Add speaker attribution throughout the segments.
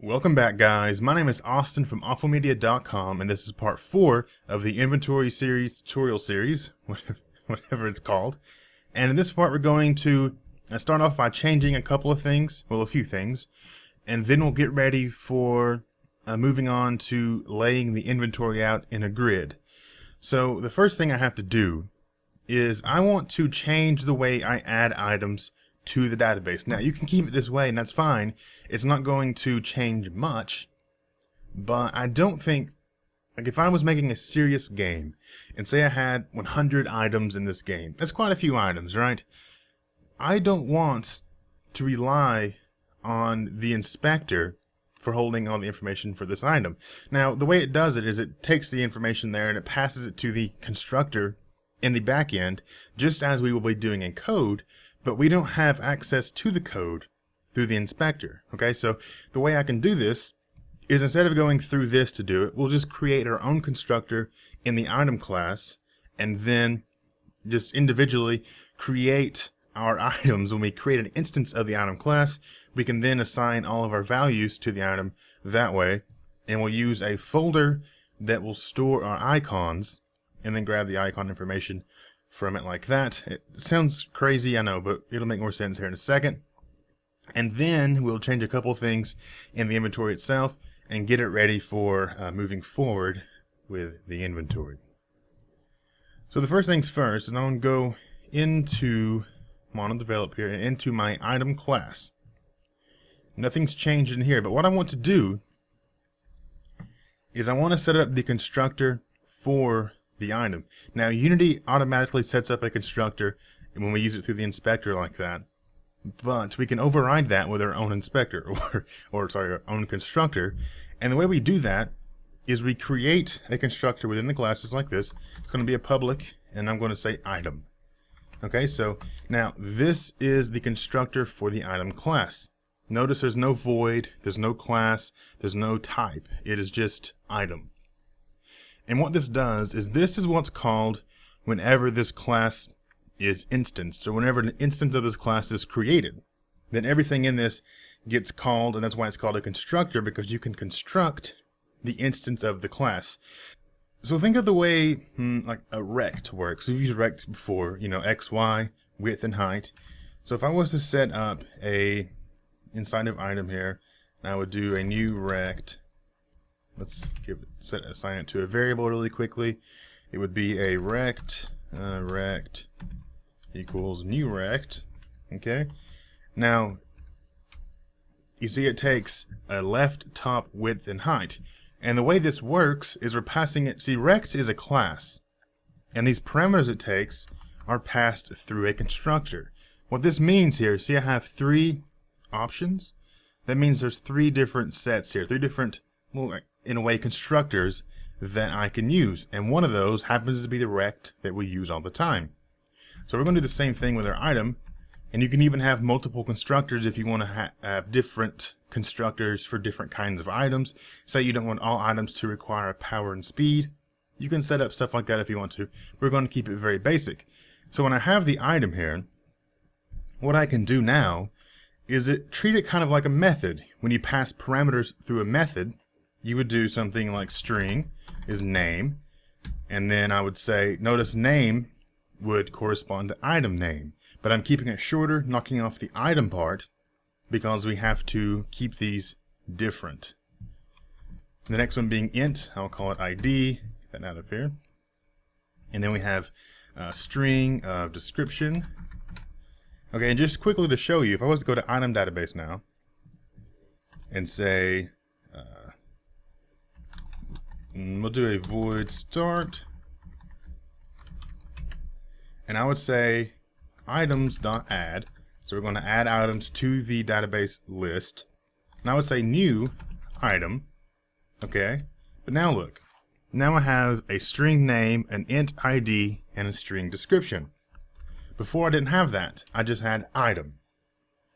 Speaker 1: Welcome back, guys. My name is Austin from awfulmedia.com, and this is part 4 of the inventory series, tutorial series, whatever it's called. And in this part, we're going to start off by changing a couple of things, well, a few things, and then we'll get ready for moving on to laying the inventory out in a grid. So the first thing I have to do is I want to change the way I add items to the database. Now, you can keep it this way, and that's fine. It's not going to change much, but I don't think, like, if I was making a serious game, and say I had 100 items in this game, that's quite a few items, right? I don't want to rely on the inspector for holding all the information for this item. Now, the way it does it is it takes the information there and it passes it to the constructor in the back end, just as we will be doing in code, but we don't have access to the code through the inspector. Okay, so the way I can do this is, instead of going through this to do it, we'll just create our own constructor in the item class and then just individually create our items. When we create an instance of the item class, we can then assign all of our values to the item that way, and we'll use a folder that will store our icons and then grab the icon information from it like that. It sounds crazy, I know, but it'll make more sense here in a second. And then we'll change a couple things in the inventory itself and get it ready for moving forward with the inventory. So the first things first, and I'm going to go into MonoDevelop here and into my item class. Nothing's changed in here, but what I want to do is I want to set up the constructor for the item. Now, Unity automatically sets up a constructor when we use it through the inspector like that, but we can override that with our own inspector or our own constructor. And the way we do that is we create a constructor within the classes like this. It's going to be a public, and I'm going to say item. Okay, so now this is the constructor for the item class. Notice there's no void, there's no class, there's no type. It is just item. And what this does is, this is what's called whenever this class is instanced, or whenever an instance of this class is created, then everything in this gets called, and that's why it's called a constructor, because you can construct the instance of the class. So think of the way like a rect works. We've used rect before, you know, X, Y, width, and height. So if I was to set up a inside of item here, I would do a new rect. Let's assign it to a variable really quickly. It would be a rect equals new rect. Okay. Now, you see it takes a left, top, width, and height. And the way this works is we're passing it. See, rect is a class, and these parameters it takes are passed through a constructor. What this means here, see, I have 3 options. That means there's 3 different sets here, 3 different, well, in a way, constructors that I can use, and one of those happens to be the rect that we use all the time. So we're going to do the same thing with our item, and you can even have multiple constructors if you want to have different constructors for different kinds of items. Say you don't want all items to require power and speed. You can set up stuff like that if you want to. We're going to keep it very basic. So when I have the item here, what I can do now is treat it kind of like a method. When you pass parameters through a method, you would do something like string is name, and then I would say, notice name would correspond to item name, but I'm keeping it shorter, knocking off the item part, because we have to keep these different. The next one being int, I'll call it ID, get that out of here. And then we have a string of description. Okay, and just quickly to show you, if I was to go to item database now and say, we'll do a void start, and I would say items.add. So we're going to add items to the database list, and I would say new item. Okay, but now look, now I have a string name, an int ID, and a string description. Before I didn't have that. I just had item,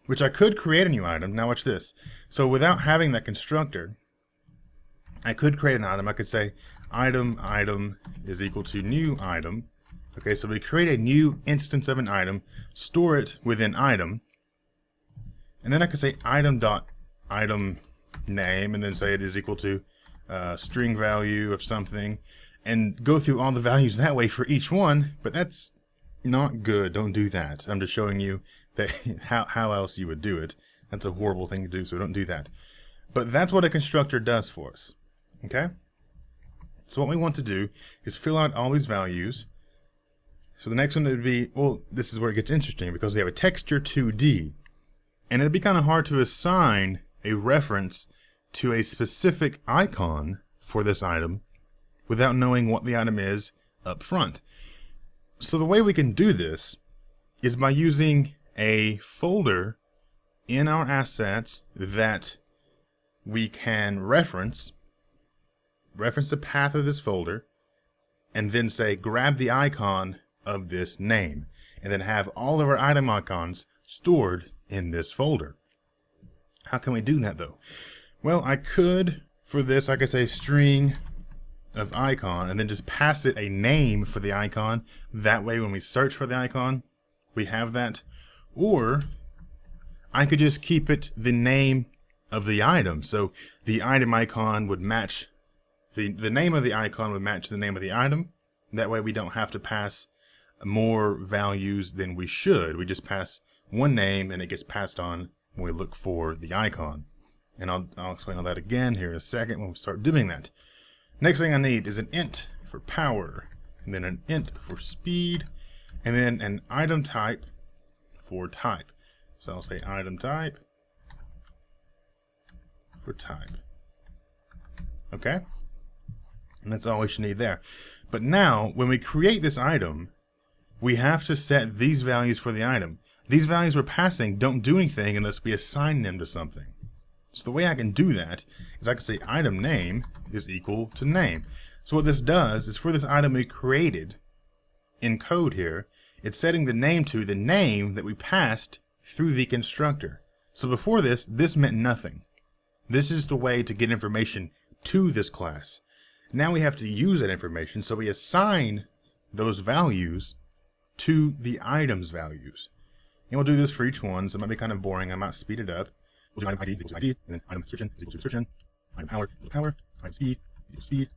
Speaker 1: which I could create a new item. Now watch this. So without having that constructor, I could create an item. I could say item is equal to new item. Okay, so we create a new instance of an item, store it within item, and then I could say item.item name and then say it is equal to string value of something, and go through all the values that way for each one, but that's not good. Don't do that. I'm just showing you that how else you would do it. That's a horrible thing to do, so don't do that. But that's what a constructor does for us. Okay? So what we want to do is fill out all these values. So the next one would be, well, this is where it gets interesting because we have a texture 2D. And it'd be kind of hard to assign a reference to a specific icon for this item without knowing what the item is up front. So the way we can do this is by using a folder in our assets that we can reference the path of this folder, and then say grab the icon of this name, and then have all of our item icons stored in this folder. How can we do that though? Well, I could, for this, I could say string of icon and then just pass it a name for the icon. That way when we search for the icon, we have that. Or I could just keep it the name of the item. So the item icon would match, the name of the icon would match the name of the item. That way we don't have to pass more values than we should. We just pass one name and it gets passed on when we look for the icon. And I'll explain all that again here in a second when we start doing that. Next thing I need is an int for power, and then an int for speed, and then an item type for type. So I'll say item type for type. Okay? And that's all we should need there. But now, when we create this item, we have to set these values for the item. These values we're passing don't do anything unless we assign them to something. So the way I can do that is I can say item name is equal to name. So what this does is for this item we created in code here, it's setting the name to the name that we passed through the constructor. So before this meant nothing. This is the way to get information to this class. Now we have to use that information, so we assign those values to the item's values. And we'll do this for each one, so it might be kind of boring. I might speed it up. We'll do item ID is equal to ID, and then item description is equal to description, item power is equal to power, item speed is equal to speed,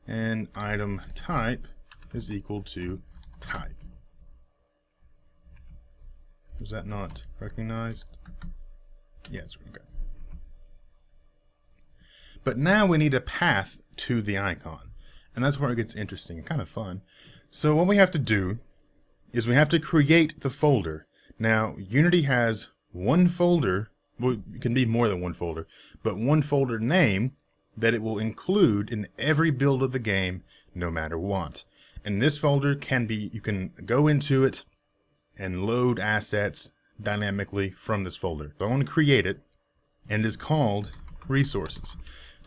Speaker 1: and item type is equal to type. Was that not recognized? Yeah, it's okay. But now we need a path to the icon, and that's where it gets interesting and kind of fun. So what we have to do is we have to create the folder. Now, Unity has one folder. Well, it can be more than one folder, but one folder name that it will include in every build of the game, no matter what. And this folder can be, you can go into it and load assets dynamically from this folder. So I want to create it, and it is called resources.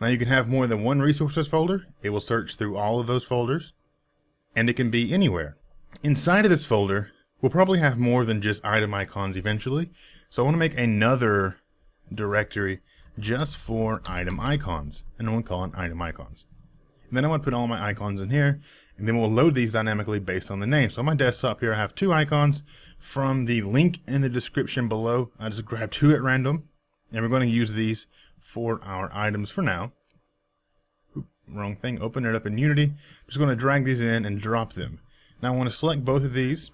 Speaker 1: Now you can have more than one resources folder. It will search through all of those folders, and it can be anywhere. Inside of this folder, we'll probably have more than just item icons eventually. So I want to make another directory just for item icons, and I'm going to call it item icons. And then I want to put all my icons in here, and then we'll load these dynamically based on the name. So on my desktop here I have two icons. From the link in the description below, I just grabbed two at random, and we're going to use these for our items for now. Oop, wrong thing. Open it up in Unity. I'm just going to drag these in and drop them. Now I want to select both of these.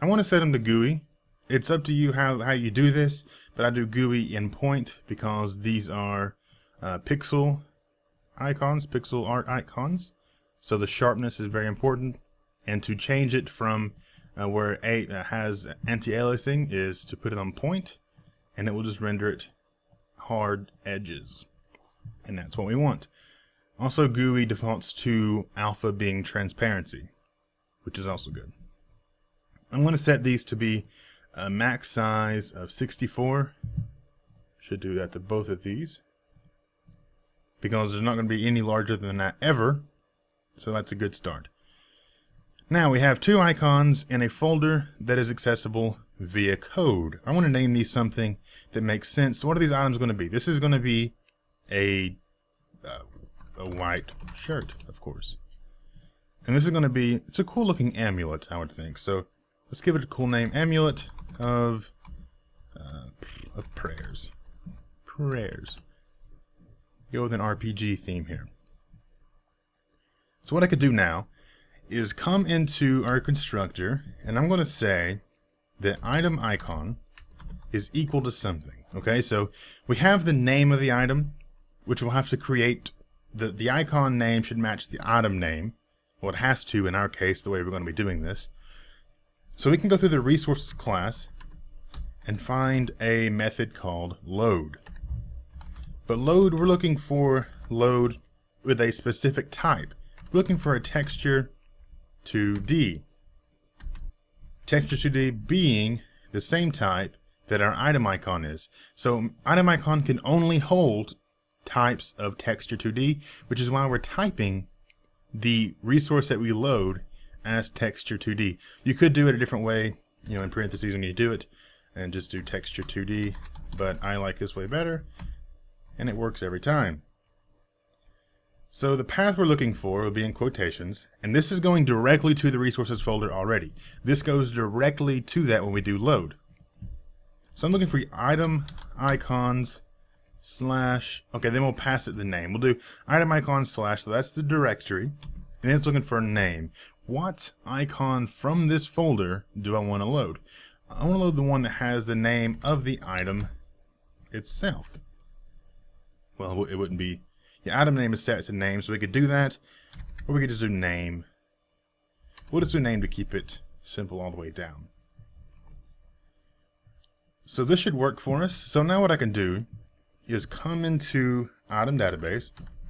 Speaker 1: I want to set them to GUI. It's up to you how you do this, but I do GUI in point because these are pixel icons, pixel art icons. So the sharpness is very important. And to change it from where it has anti-aliasing is to put it on point, and it will just render it hard edges. And that's what we want. Also, GUI defaults to alpha being transparency, which is also good. I'm going to set these to be a max size of 64. Should do that to both of these, because there's not going to be any larger than that ever. So that's a good start. Now we have two icons in a folder that is accessible via code. I want to name these something that makes sense. So what are these items going to be? This is going to be a white shirt, of course. And this is going to be, it's a cool looking amulet, I would think. So let's give it a cool name, amulet of prayers. Prayers. go with an RPG theme here. So what I could do now is come into our constructor, and I'm going to say that item icon is equal to something. Okay, so we have the name of the item, which we'll have to create. The icon name should match the item name. Well, it has to in our case, the way we're going to be doing this. So we can go through the resources class and find a method called load. But load, we're looking for load with a specific type. We're looking for a texture 2D. Texture 2D being the same type that our item icon is. So item icon can only hold types of texture 2D, which is why we're typing the resource that we load as texture 2D. You could do it a different way, you know, in parentheses when you do it, and just do texture 2D, but I like this way better, and it works every time. So the path we're looking for will be in quotations, and this is going directly to the resources folder already. This goes directly to that when we do load. So I'm looking for item icons slash, okay, then we'll pass it the name. We'll do item icon slash, so that's the directory, and then it's looking for a name. What icon from this folder do I want to load? I want to load the one that has the name of the item itself. Well, it wouldn't be, yeah, item name is set to name, so we could do that, or we could just do name. We'll just do name to keep it simple all the way down. So this should work for us. So now what I can do is come into item database.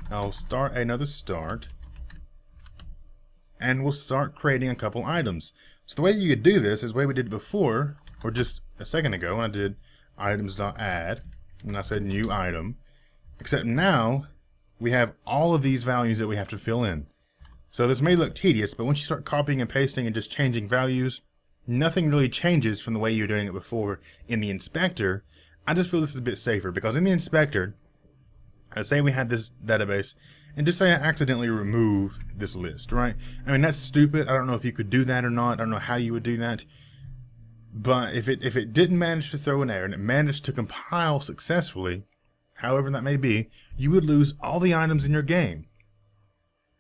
Speaker 1: I'll start another start, and we'll start creating a couple items. So the way you could do this is the way we did it before, or just a second ago when I did items.add, and I said new item, except now we have all of these values that we have to fill in. So this may look tedious, but once you start copying and pasting and just changing values, nothing really changes from the way you were doing it before in the inspector. I just feel this is a bit safer, because in the inspector, let's say we had this database, and just say I accidentally remove this list, right? I mean, that's stupid. I don't know if you could do that or not. I don't know how you would do that. But if it didn't manage to throw an error and it managed to compile successfully, however that may be, you would lose all the items in your game.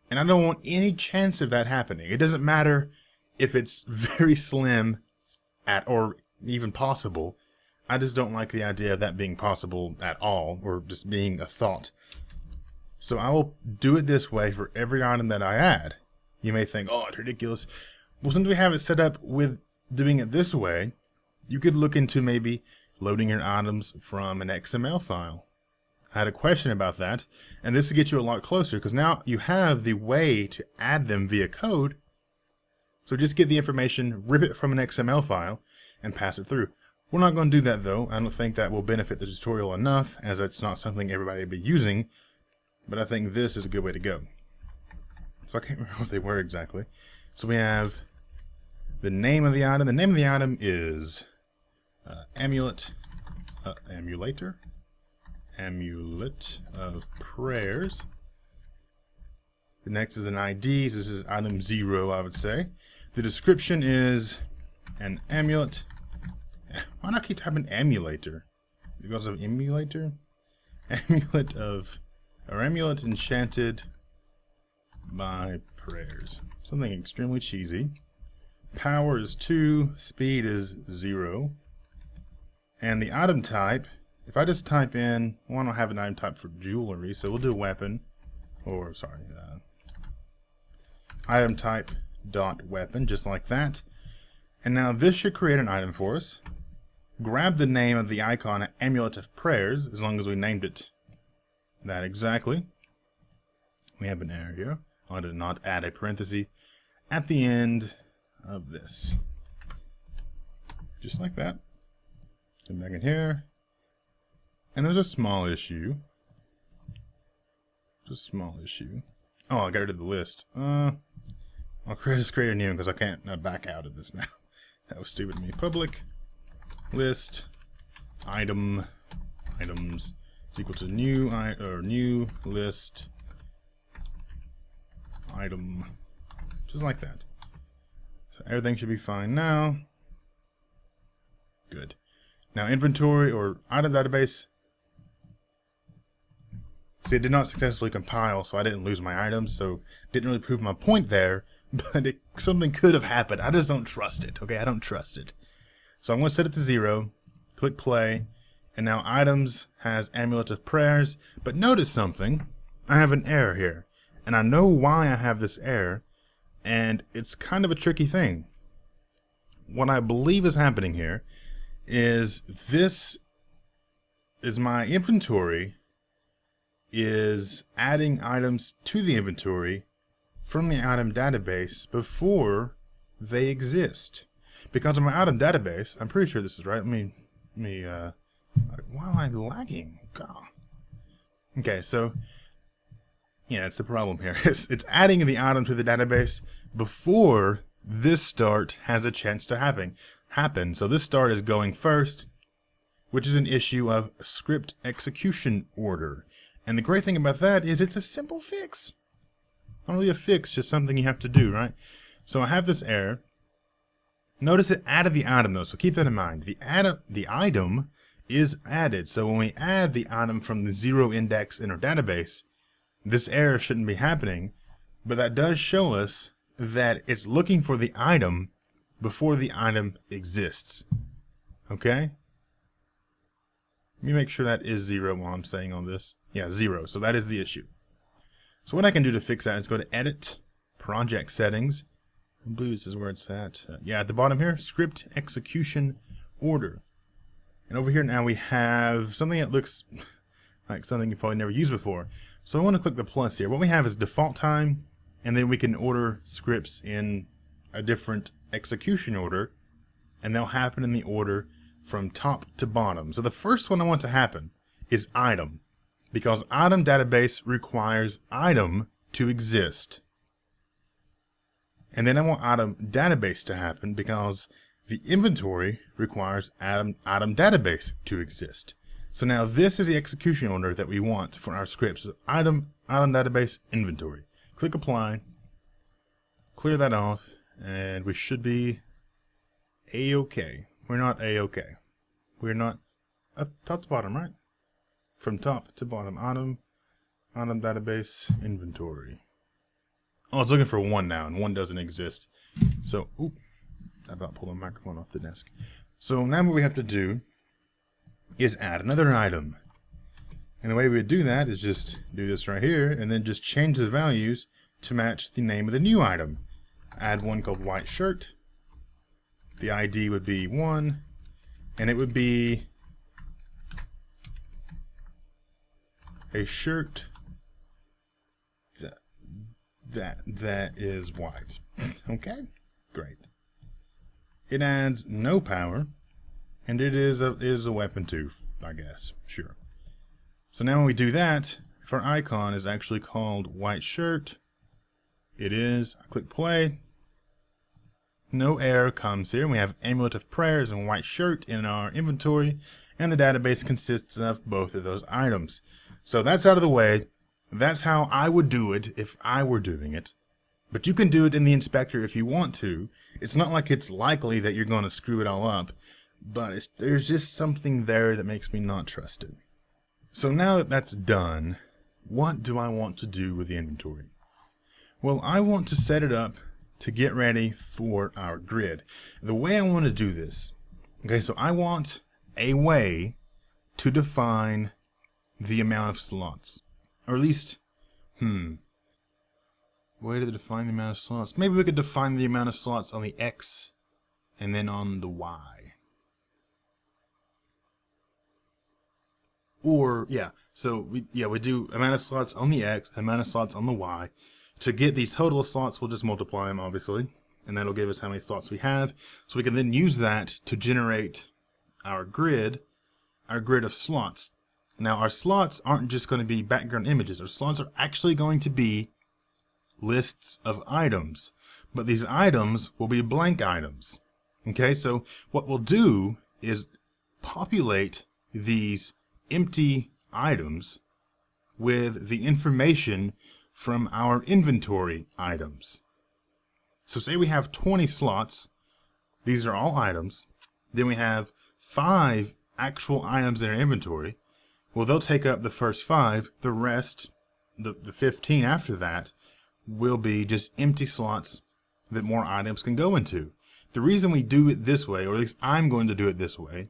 Speaker 1: And I don't want any chance of that happening. It doesn't matter if it's very slim or even possible. I just don't like the idea of that being possible at all, or just being a thought. So I will do it this way for every item that I add. You may think, oh, it's ridiculous. Well, since we have it set up with doing it this way, you could look into maybe loading your items from an XML file. I had a question about that, and this will get you a lot closer, because now you have the way to add them via code. So just get the information, rip it from an XML file, and pass it through. We're not going to do that though. I don't think that will benefit the tutorial enough, as it's not something everybody will be using, but I think this is a good way to go. So I can't remember what they were exactly. So we have the name of the item. The name of the item is amulet of prayers. The next is an ID, so this is item 0, I would say. The description is an amulet. Why not keep typing emulator? Because of emulator? Amulet enchanted by prayers. Something extremely cheesy. Power is 2, speed is 0. And the item type, if I just type in, well, I don't have an item type for jewelry, so we'll do weapon, or sorry, item type dot weapon, just like that. And now this should create an item for us. Grab the name of the icon amulet of prayers, as long as we named it that exactly. We have an error here. I want to not add a parenthesis at the end of this. Just like that. Come back in here. And there's a small issue. Just a small issue. Oh, I got rid of the list. I'll just create a new one because I can't back out of this now. That was stupid of me. Public list items is equal to new list item, just like that. So everything should be fine now. Good. Now inventory or item database See, it did not successfully compile, so I didn't lose my items, so didn't really prove my point there, but something could have happened. I just don't trust it, okay? I don't trust it. So I'm going to set it to 0, click play, and now items has Amulet of Prayers, but notice something. I have an error here, and I know why I have this error, and it's kind of a tricky thing. What I believe is happening here is this is my inventory is adding items to the inventory from the item database before they exist. Because of my item database, I'm pretty sure this is right. Why am I lagging? God. Okay, so yeah, it's the problem here. It's adding the item to the database before this start has a chance to happen. So this start is going first, which is an issue of script execution order. And the great thing about that is it's a simple fix. Not really a fix, just something you have to do, right? So I have this error. Notice it added the item though, so keep that in mind. The item is added. So when we add the item from the 0 index in our database, this error shouldn't be happening, but that does show us that it's looking for the item before the item exists. Okay? Let me make sure that is 0 while I'm saying all this. Yeah, 0. So that is the issue. So what I can do to fix that is go to Edit, Project Settings. I believe this is where it's at. Yeah, at the bottom here, Script Execution Order. And over here now we have something that looks like something you've probably never used before. So I want to click the plus here. What we have is default time, and then we can order scripts in a different execution order, and they'll happen in the order from top to bottom. So the first one I want to happen is item, because item database requires item to exist. And then I want item database to happen because the inventory requires item database to exist. So now this is the execution order that we want for our scripts. So item database, inventory. Click apply, clear that off, and we should be A-OK. We're not A-OK. We're not up top to bottom, right? From top to bottom, item database, inventory. Oh, it's looking for 1 now, and 1 doesn't exist. So, oop, I about pulled the microphone off the desk. So now what we have to do is add another item. And the way we would do that is just do this right here, and then just change the values to match the name of the new item. Add one called white shirt. The ID would be 1, and it would be a shirt that is white. Okay, great. It adds no power, and it is a weapon too, I guess. Sure. So now when we do that, if our icon is actually called white shirt, it is. I click play. No error comes here. We have Amulet of Prayers and white shirt in our inventory, and the database consists of both of those items. So that's out of the way. That's how I would do it if I were doing it. But you can do it in the inspector if you want to. It's not like it's likely that you're going to screw it all up, but there's just something there that makes me not trust it. So now that that's done, what do I want to do with the inventory? Well, I want to set it up to get ready for our grid. The way I want to do this, okay, so I want a way to define the amount of slots. Or at least, way to define the amount of slots. Maybe we could define the amount of slots on the X and then on the Y. Or, yeah, so we do amount of slots on the X, amount of slots on the Y. To get the total slots, we'll just multiply them, obviously. And that'll give us how many slots we have. So we can then use that to generate our grid of slots. Now, our slots aren't just going to be background images. Our slots are actually going to be lists of items. But these items will be blank items. Okay, so what we'll do is populate these empty items with the information from our inventory items. So say we have 20 slots. These are all items. Then we have 5 actual items in our inventory. well, they'll take up the first 5. The rest, the 15 after that, will be just empty slots that more items can go into. The reason we do it this way, or at least I'm going to do it this way,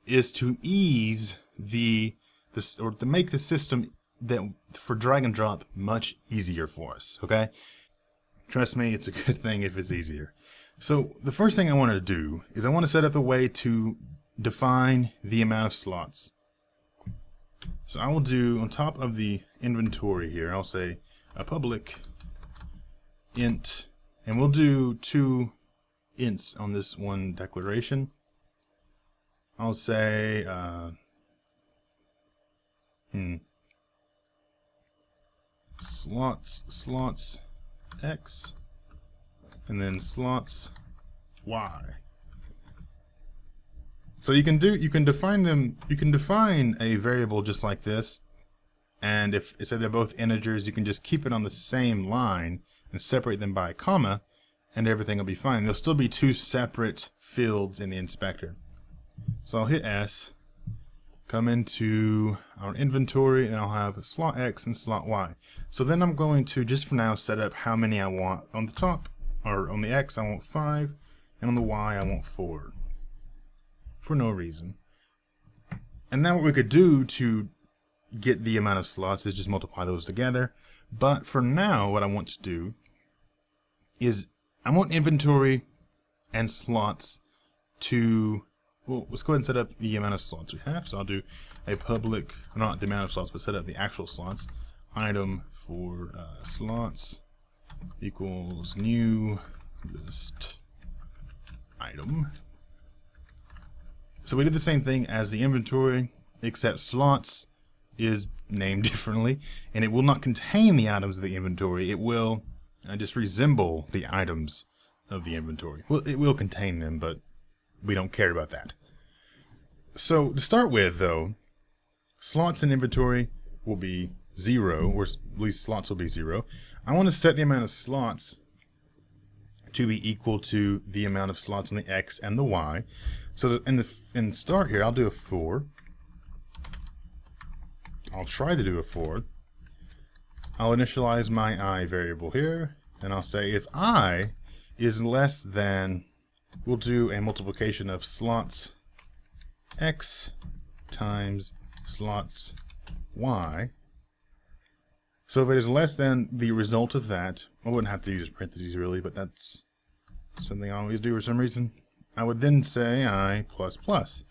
Speaker 1: is to ease or to make the system that for drag and drop much easier for us. Okay, trust me, it's a good thing if it's easier. So the first thing I want to do is I want to set up a way to define the amount of slots. So I will do, on top of the inventory here, I'll say a public int, and we'll do 2 ints on this one declaration. I'll say slots x, and then slots y. So you can define them. You can define a variable just like this, and if say they're both integers, you can just keep it on the same line and separate them by a comma, and everything will be fine. There'll still be 2 separate fields in the inspector. So I'll hit S, come into our inventory, and I'll have slot X and slot Y. So then I'm going to, just for now, set up how many I want. On the top, or on the X, I want 5, and on the Y, I want 4. For no reason. And now what we could do to get the amount of slots is just multiply those together. But for now, what I want to do is I want inventory and slots to, well, let's go ahead and set up the amount of slots we have. So I'll do a public, not the amount of slots, but set up the actual slots. Item for slots equals new list item. So we did the same thing as the inventory, except slots is named differently, and it will not contain the items of the inventory. It will just resemble the items of the inventory. Well, it will contain them, but we don't care about that. So to start with, though, slots in inventory will be 0, or at least slots will be 0. I want to set the amount of slots to be equal to the amount of slots on the X and the Y. So in start here, I'll do a 4. I'll try to do a 4. I'll initialize my I variable here, and I'll say if I is less than, we'll do a multiplication of slots X times slots Y. So if it is less than the result of that, I wouldn't have to use parentheses really, but that's something I always do for some reason. I would then say I plus plus.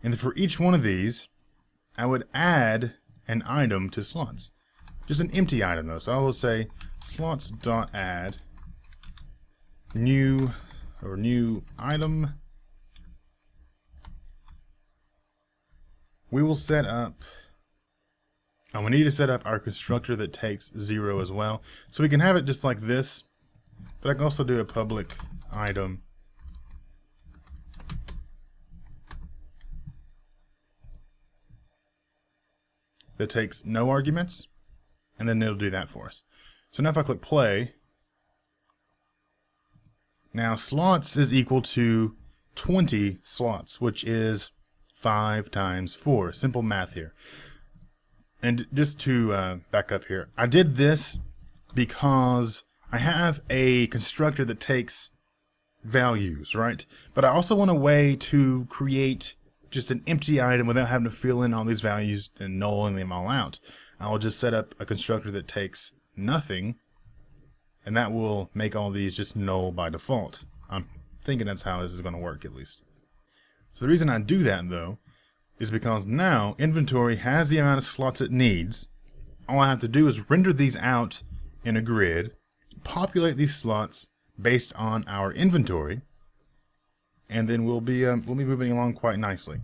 Speaker 1: And for each one of these, I would add an item to slots. Just an empty item though. So I will say slots.add new item. We will set up, we need to set up our constructor that takes 0 as well. So we can have it just like this, but I can also do a public item that takes no arguments, and then it'll do that for us. So now if I click play, now slots is equal to 20 slots, which is 5 times 4. Simple math here. And just to back up here, I did this because I have a constructor that takes values, right? But I also want a way to create just an empty item without having to fill in all these values and nulling them all out. I'll just set up a constructor that takes nothing, and that will make all these just null by default. I'm thinking that's how this is going to work, at least. So the reason I do that, though, is because now inventory has the amount of slots it needs. All I have to do is render these out in a grid, populate these slots based on our inventory, and then we'll be moving along quite nicely.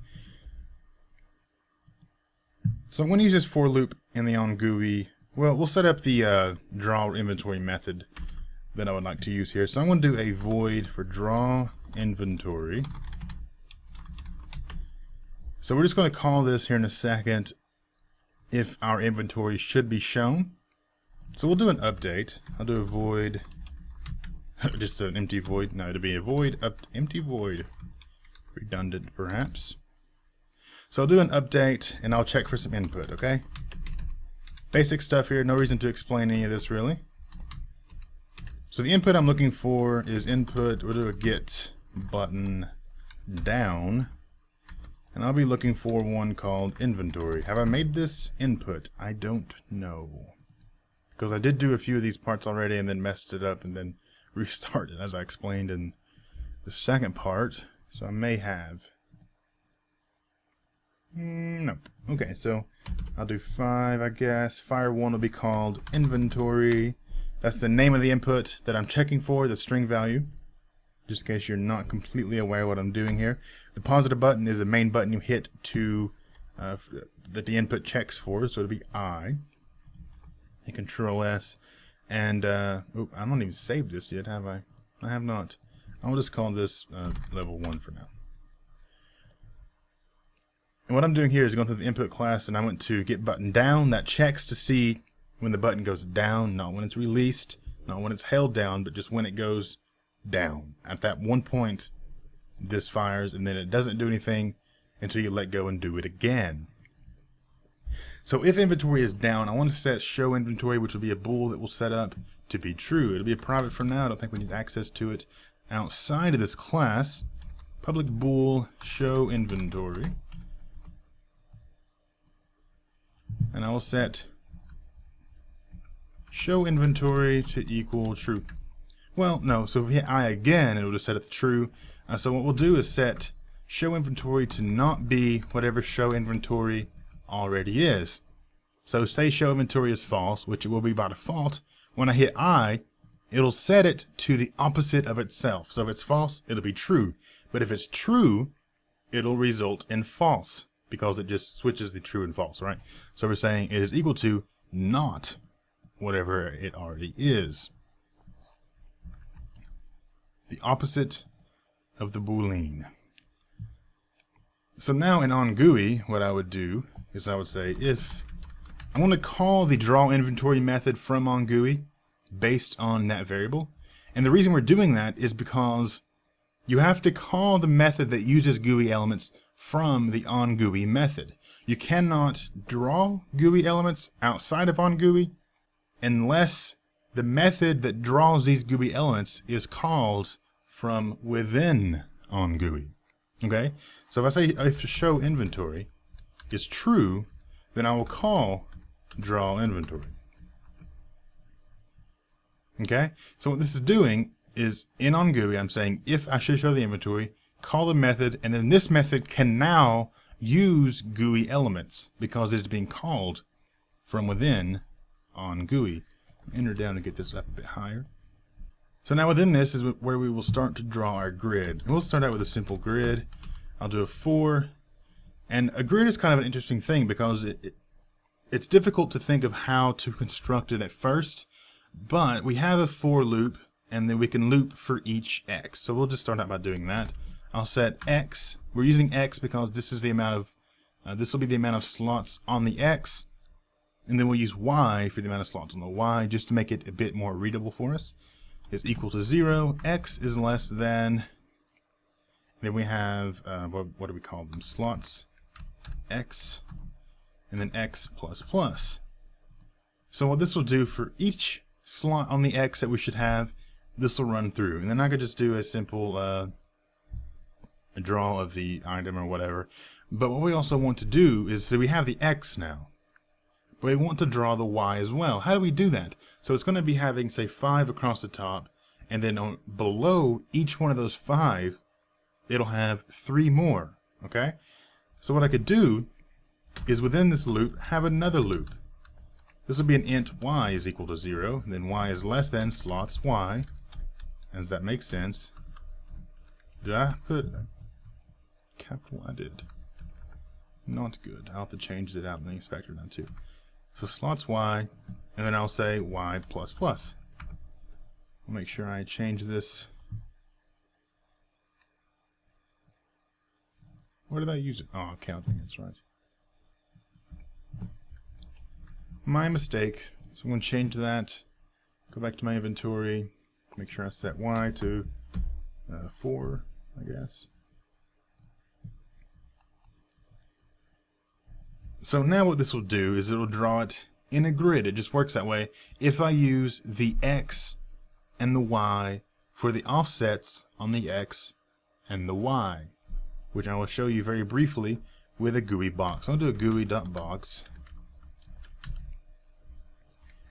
Speaker 1: So I'm going to use this for loop in the onGUI. Well, we'll set up the draw inventory method that I would like to use here. So I'm going to do a void for draw inventory. So we're just going to call this here in a second if our inventory should be shown. So we'll do an update. I'll do a void, just an empty void. No, it'll be a void, empty void. Redundant, perhaps. So I'll do an update and I'll check for some input, okay? Basic stuff here, no reason to explain any of this really. So the input I'm looking for is input, we'll do a get button down, and I'll be looking for one called inventory. Have I made this input? I don't know. Because I did do a few of these parts already and then messed it up and then restarted as I explained in the second part. So I may have. No. Okay, so I'll do 5, I guess. Fire 1 will be called inventory. That's the name of the input that I'm checking for, the string value. Just in case you're not completely aware of what I'm doing here. The positive button is the main button you hit to that the input checks for, so it'll be I. Hit Control S. And I don't even save this yet, have I? I have not. I'll just call this level 1 for now. And what I'm doing here is going through the input class, and I went to get button down. That checks to see when the button goes down, not when it's released, not when it's held down, but just when it goes down. At that one point, this fires, and then it doesn't do anything until you let go and do it again. So if inventory is down, I want to set show inventory, which will be a bool that we'll set up to be true. It'll be a private for now. I don't think we need access to it outside of this class. Public bool show inventory. And I will set show inventory to equal true. Well, no, so if we hit I again, it will just set it to true. So what we'll do is set show inventory to not be whatever show inventory already is. So say show inventory is false, which it will be by default. When I hit I, it'll set it to the opposite of itself. So if it's false, it'll be true. But if it's true, it'll result in false, because it just switches the true and false, right? So we're saying it is equal to not whatever it already is. The opposite of the boolean. So now in onGUI, what I would do is I would say if I want to call the draw inventory method from onGUI based on that variable. And the reason we're doing that is because you have to call the method that uses GUI elements from the onGUI method. You cannot draw GUI elements outside of onGUI unless the method that draws these GUI elements is called from within onGUI. Okay? So if I say if show inventory is true, then I will call draw inventory. Okay? So what this is doing is in onGUI I'm saying if I should show the inventory, call the method, and then this method can now use GUI elements because it's being called from within onGUI. Enter down to get this up a bit higher. So now within this is where we will start to draw our grid. And we'll start out with a simple grid. I'll do a 4. And a grid is kind of an interesting thing because it's difficult to think of how to construct it at first. But we have a for loop, and then we can loop for each x. So we'll just start out by doing that. I'll set x. We're using x because this is the amount of this will be the amount of slots on the x, and then we'll use y for the amount of slots on the y, just to make it a bit more readable for us. Is equal to 0. X is less than. Then we have what do we call them? Slots. X, and then x plus plus. So what this will do for each slot on the x that we should have, this will run through, and then I could just do a simple a draw of the item or whatever. But what we also want to do is, so we have the x now, but we want to draw the y as well. How do we do that? So it's going to be having, say, 5 across the top, and then below each one of those 5, it'll have 3 more. Okay? So what I could do is within this loop have another loop. This will be an int y is equal to 0, and then y is less than slots y. Does that make sense? Did I put capital? I did. Not good. I'll have to change it out in the inspector now too. So slots y, and then I'll say y plus plus. I'll make sure I change this. Where did I use it? Oh, counting, that's right. My mistake. So I'm going to change that. Go back to my inventory. Make sure I set y to 4, I guess. So now what this will do is it will draw it in a grid. It just works that way if I use the X and the Y for the offsets on the X and the Y, which I will show you very briefly with a GUI box. I'll do a GUI.box.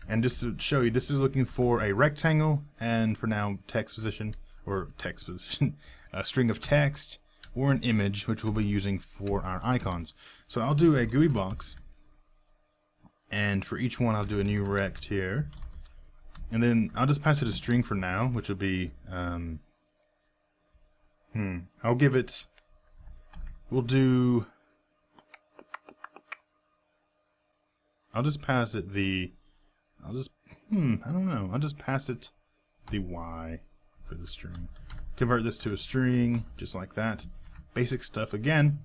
Speaker 1: And just to show you, this is looking for a rectangle and for now text position, a string of text, or an image, which we'll be using for our icons. So I'll do a GUI box, and for each one I'll do a new rect here, and then I'll just pass it a string for now, which will be I'll give it, I'll just pass it the, I don't know, I'll just pass it the Y for the string. Convert this to a string, just like that. Basic stuff again.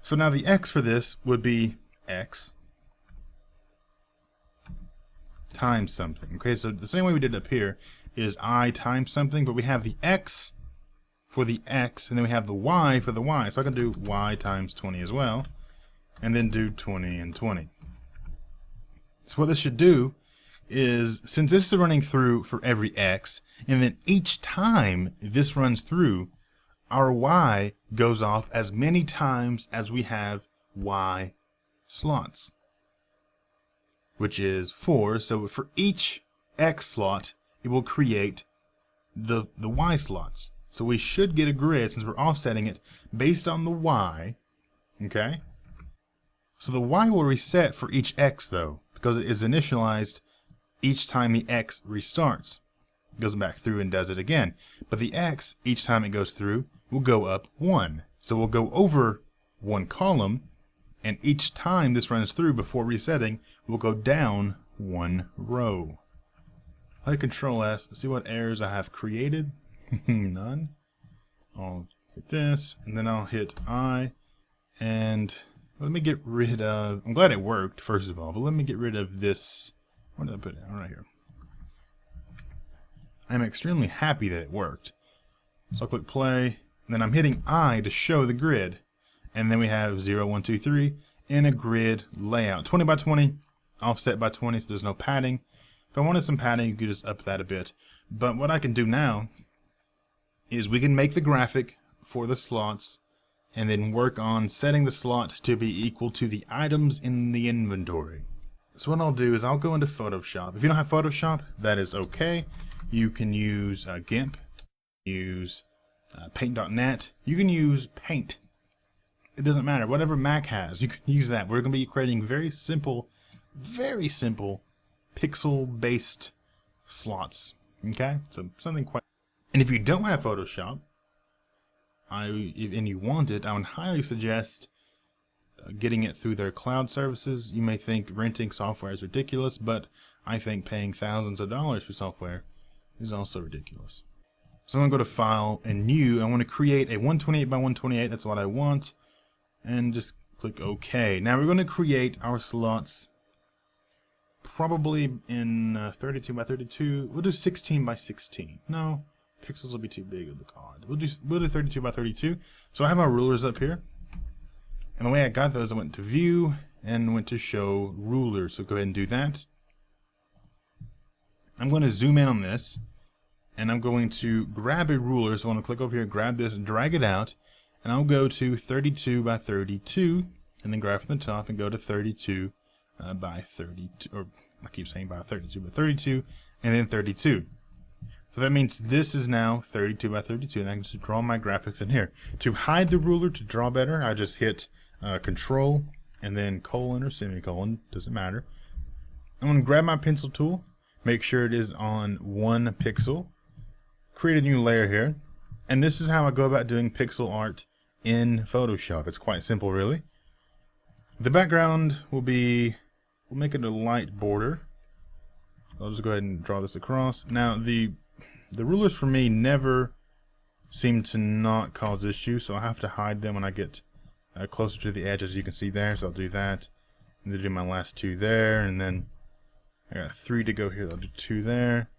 Speaker 1: So now the X for this would be X times something. Okay, so the same way we did up here is I times something, but we have the X for the X, and then we have the Y for the Y. So I can do Y times 20 as well, and then do 20 and 20. So what this should do is, since this is running through for every X, and then each time this runs through, our Y goes off as many times as we have Y slots, which is 4. So for each X slot, it will create the Y slots. So we should get a grid, since we're offsetting it based on the Y. Okay? So the Y will reset for each X though, because it is initialized each time the X restarts. It goes back through and does it again. But the X, each time it goes through, will go up 1. So we'll go over 1 column, and each time this runs through before resetting, we'll go down 1 row. I'll hit Control S, see what errors I have created. None. I'll hit this, and then I'll hit I, and let me get rid of, I'm glad it worked, first of all, but let me get rid of this. Where did I put it? Right here. I'm extremely happy that it worked. So I'll click play, and then I'm hitting I to show the grid. And then we have 0, 1, 2, 3 in a grid layout. 20 by 20, offset by 20, so there's no padding. If I wanted some padding, you could just up that a bit. But what I can do now is we can make the graphic for the slots and then work on setting the slot to be equal to the items in the inventory. So what I'll do is I'll go into Photoshop. If you don't have Photoshop, that is okay. You can use GIMP, use Paint.net. You can use Paint. It doesn't matter. Whatever Mac has, you can use that. We're going to be creating very simple pixel-based slots. Okay? So something quite... And if you don't have Photoshop, and you want it, I would highly suggest getting it through their cloud services. You may think renting software is ridiculous, but I think paying thousands of dollars for software is also ridiculous. So I'm going to go to File and New. I want to create a 128 by 128. That's what I want. And just click OK. Now we're going to create our slots probably in 32 by 32. We'll do 16 by 16. No, pixels will be too big. It'll look odd. We'll do 32 by 32. So I have my rulers up here. And the way I got those, I went to View and went to Show Ruler. So go ahead and do that. I'm going to zoom in on this, and I'm going to grab a ruler. So I want to click over here, grab this, and drag it out, and I'll go to 32 by 32, and then grab from the top and go to 32 by 32, or I keep saying by 32, but 32, and then 32. So that means this is now 32 by 32, and I can just draw my graphics in here. To hide the ruler, to draw better, I just hit Control and then colon or semicolon, doesn't matter. I'm going to grab my pencil tool, make sure it is on 1 pixel, create a new layer here, and this is how I go about doing pixel art in Photoshop. It's quite simple, really. The background will be, we'll make it a light border. I'll just go ahead and draw this across. Now the rulers for me never seem to not cause issues, so I have to hide them when I get closer to the edge, as you can see there. So I'll do that, and then do my last 2 there, and then I got 3 to go here. I'll do 2 there,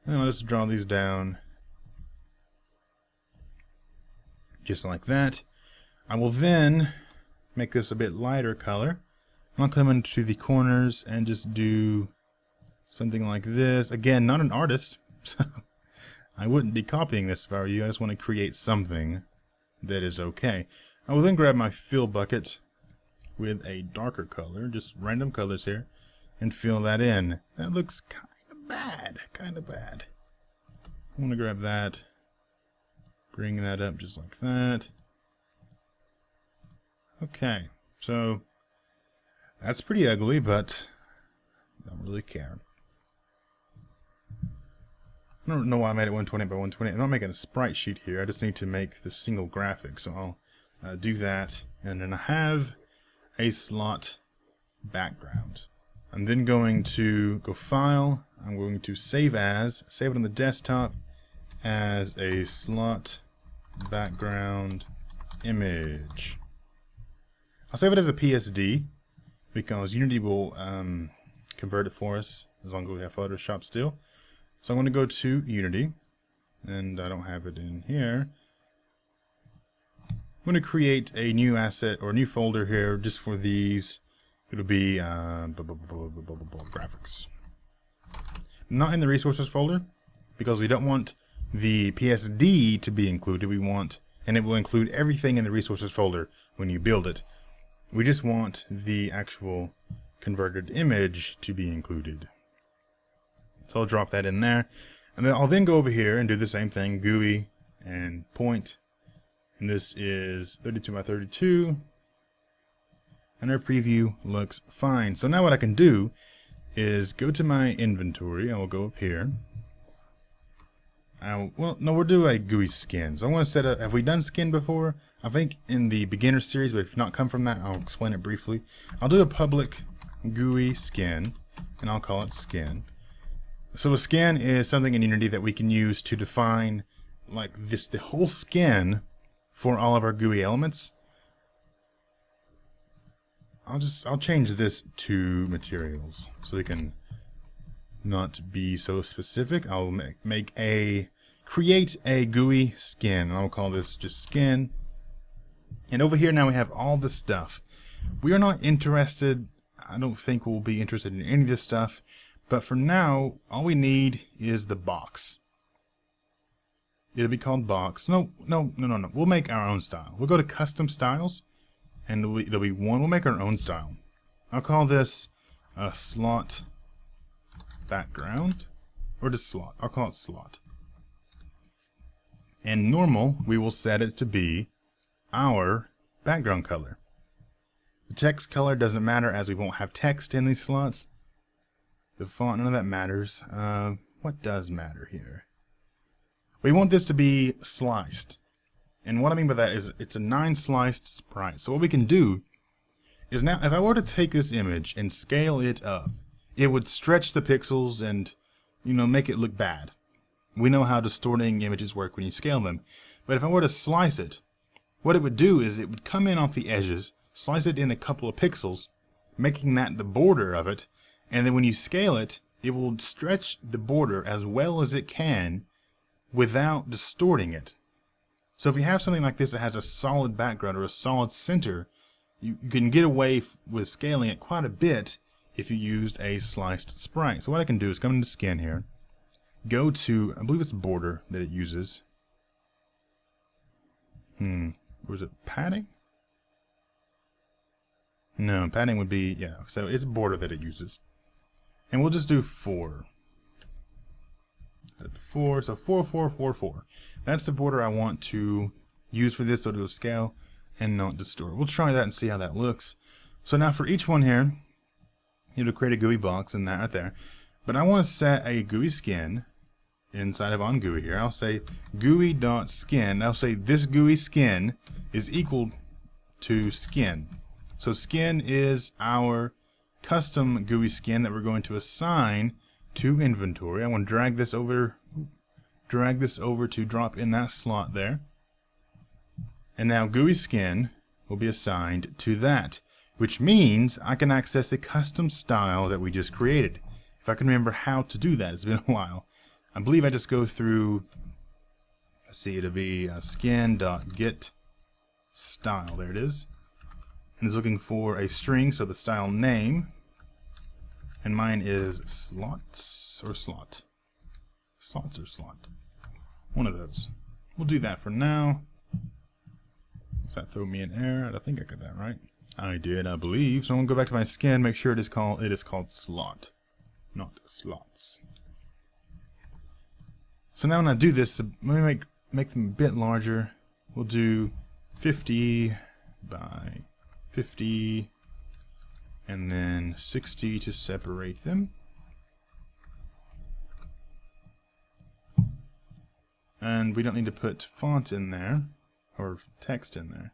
Speaker 1: and I'll just draw these down just like that. I will then make this a bit lighter color. I'll come into the corners and just do something like this. Again, not an artist, so I wouldn't be copying this if I were you. I just want to create something that is okay. I will then grab my fill bucket with a darker color, just random colors here, and fill that in. That looks kind of bad, kind of bad. I want to grab that, bring that up just like that. Okay, so that's pretty ugly, but I don't really care. I don't know why I made it 120 by 120. I'm not making a sprite sheet here. I just need to make the single graphic. So I'll do that. And then I have a slot background. I'm then going to go File. I'm going to Save As. Save it on the desktop as a slot background image. I'll save it as a PSD because Unity will convert it for us as long as we have Photoshop still. So I'm going to go to Unity, and I don't have it in here. I'm going to create a new asset or a new folder here just for these. It'll be graphics. Not in the resources folder because we don't want the PSD to be included. We want, and it will include everything in the resources folder when you build it. We just want the actual converted image to be included. So I'll drop that in there, and then I'll then go over here and do the same thing, GUI and point, and this is 32 by 32, and our preview looks fine. So now what I can do is go to my inventory. I will go up here. Well, no, we'll do a GUI skin. So I want to set up, have we done skin before? I think in the beginner series, but if not come from that, I'll explain it briefly. I'll do a public GUI skin, and I'll call it skin. So a skin is something in Unity that we can use to define like this, the whole skin for all of our GUI elements. I'll change this to materials so we can not be so specific. I'll create a GUI skin, and I'll call this just skin. And over here now we have all this stuff. We are not interested, I don't think we'll be interested in any of this stuff. But for now, all we need is the box. It'll be called box. No. We'll make our own style. We'll go to custom styles, and it'll be one. We'll make our own style. I'll call this a slot background, or just slot. I'll call it slot. And normal, we will set it to be our background color. The text color doesn't matter as we won't have text in these slots. The font, none of that matters. What does matter here? We want this to be sliced. And what I mean by that is it's a 9-sliced sprite. So what we can do is now, if I were to take this image and scale it up, it would stretch the pixels and, you know, make it look bad. We know how distorting images work when you scale them. But if I were to slice it, what it would do is it would come in off the edges, slice it in a couple of pixels, making that the border of it. And then when you scale it, it will stretch the border as well as it can without distorting it. So if you have something like this that has a solid background or a solid center, you can get away with scaling it quite a bit if you used a sliced sprite. So what I can do is come into skin here, go to, I believe it's border that it uses. Was it padding? No, padding would be, yeah, so it's border that it uses. And we'll just do 4. 4, so 4, 4, 4, 4. That's the border I want to use for this, so it'll scale and not distort. We'll try that and see how that looks. So now for each one here, it'll create a GUI box and that right there. But I want to set a GUI skin inside of onGUI here. I'll say GUI.skin. I'll say this GUI skin is equal to skin. So skin is our custom GUI skin that we're going to assign to inventory. I want to drag this over to drop in that slot there. And now GUI skin will be assigned to that, which means I can access the custom style that we just created. If I can remember how to do that, it's been a while. I believe I just go through, let's see, it'll be skin.get style. There it is. and is looking for a string, so the style name, and mine is slots or slot. Slots or slot. One of those. We'll do that for now. Does that throw me an error? I think I got that right. I did, I believe. So I'm gonna go back to my skin, make sure it is called slot, not slots. So now when I do this, let me make them a bit larger. We'll do 50 by 50 and then 60 to separate them. And we don't need to put font in there or text in there.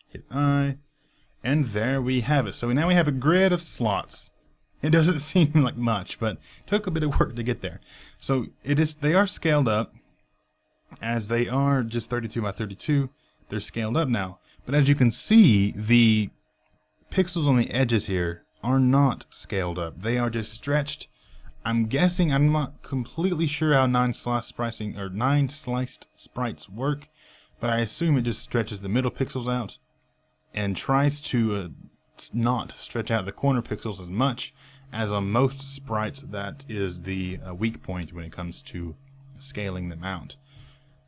Speaker 1: Hit I, and there we have it. So now we have a grid of slots. It doesn't seem like much, but it took a bit of work to get there. So they are scaled up, as they are just 32 by 32. They're scaled up now. But as you can see, the pixels on the edges here are not scaled up. They are just stretched. I'm guessing, I'm not completely sure how 9-sliced sprites work, but I assume it just stretches the middle pixels out and tries to not stretch out the corner pixels as much as on most sprites. That is the weak point when it comes to scaling them out.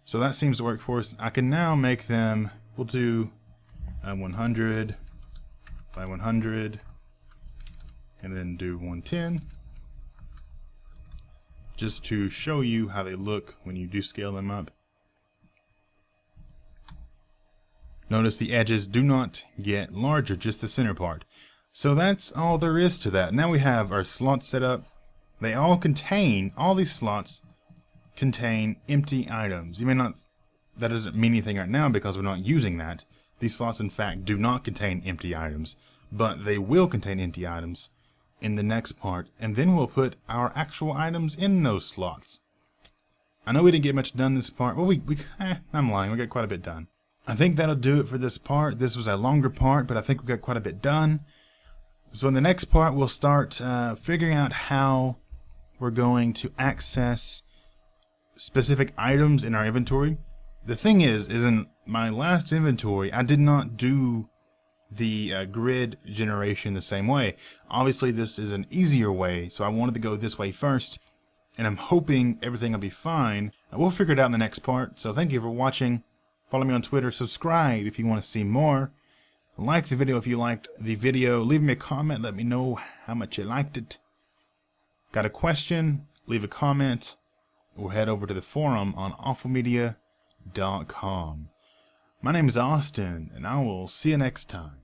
Speaker 1: So that seems to work for us. I can now make them, we'll do 100 by 100 and then do 110 just to show you how they look when you do scale them up. Notice the edges do not get larger, just the center part. So that's all there is to that. Now we have our slots set up. They all these slots contain empty items. You may not, that doesn't mean anything right now because we're not using that. These slots in fact do not contain empty items, but they will contain empty items in the next part, and then we'll put our actual items in those slots. I know we didn't get much done this part. Well, I'm lying, we got quite a bit done. I think that'll do it for this part. This was a longer part, but I think we got quite a bit done. So in the next part, we'll start figuring out how we're going to access specific items in our inventory. The thing is in my last inventory, I did not do the grid generation the same way. Obviously, this is an easier way, so I wanted to go this way first, and I'm hoping everything will be fine. We'll figure it out in the next part. So thank you for watching. Follow me on Twitter, subscribe if you want to see more. Like the video if you liked the video. Leave me a comment, let me know how much you liked it. Got a question? Leave a comment, or head over to the forum on awfulmedia.com. My name is Austin, and I will see you next time.